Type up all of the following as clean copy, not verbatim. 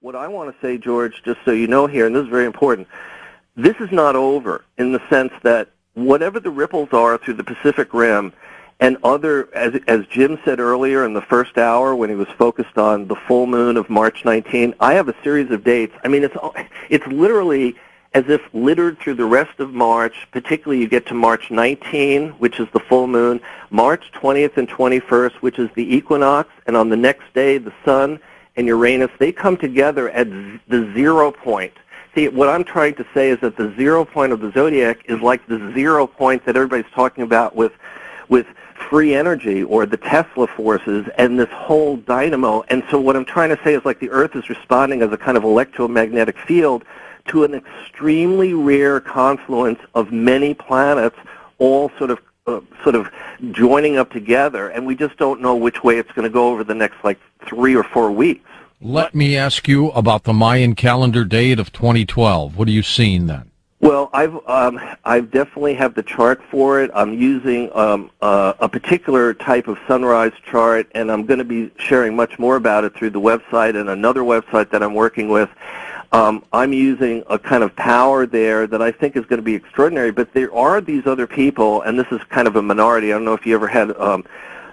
What I want to say, George, just so you know here, and this is very important, this is not over in the sense that whatever the ripples are through the Pacific Rim and other, as Jim said earlier in the first hour when he was focused on the full moon of March 19, I have a series of dates. I mean, it's literally as if littered through the rest of March, particularly you get to March 19, which is the full moon, March 20th and 21st, which is the equinox, and on the next day, the sun and Uranus, they come together at the 0 point. See, what I'm trying to say is that the 0 point of the zodiac is like the 0 point that everybody's talking about with free energy or the Tesla forces and this whole dynamo. And so what I'm trying to say is like the Earth is responding as a kind of electromagnetic field to an extremely rare confluence of many planets all sort of joining up together, and we just don't know which way it's going to go over the next, 3 or 4 weeks. Let me ask you about the Mayan calendar date of 2012. What are you seeing then? Well, I've definitely have the chart for it. I'm using a particular type of sunrise chart, and I'm going to be sharing much more about it through the website and another website that I'm working with. I'm using a kind of power there that I think is going to be extraordinary, but there are these other people, and this is kind of a minority. I don't know if you ever had,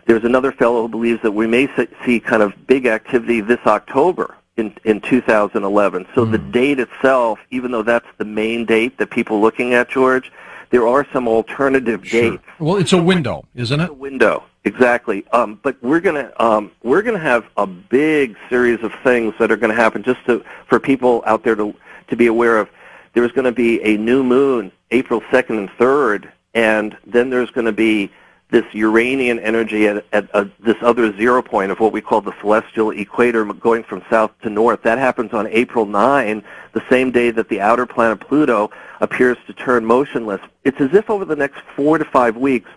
there's another fellow who believes that we may see kind of big activity this October in 2011. So the date itself, even though that's the main date that people are looking at, George, there are some alternative dates. Well, it's a window, isn't it? It's a window. Exactly, but we're gonna have a big series of things that are going to happen just for people out there to be aware of. There's going to be a new moon, April 2nd and 3rd, and then there's going to be this Uranian energy at this other 0 point of what we call the celestial equator, going from south to north. That happens on April 9, the same day that the outer planet Pluto appears to turn motionless. It's as if over the next 4 to 5 weeks,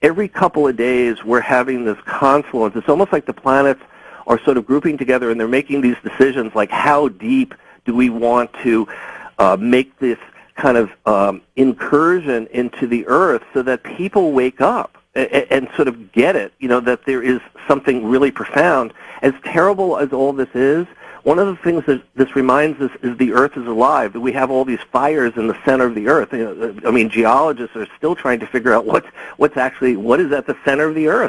every couple of days we're having this confluence. It's almost like the planets are sort of grouping together and they're making these decisions like how deep do we want to make this kind of incursion into the Earth so that people wake up and sort of get it, that there is something really profound. As terrible as all this is, one of the things that this reminds us is the Earth is alive, that we have all these fires in the center of the Earth. I mean, geologists are still trying to figure out what is at the center of the Earth.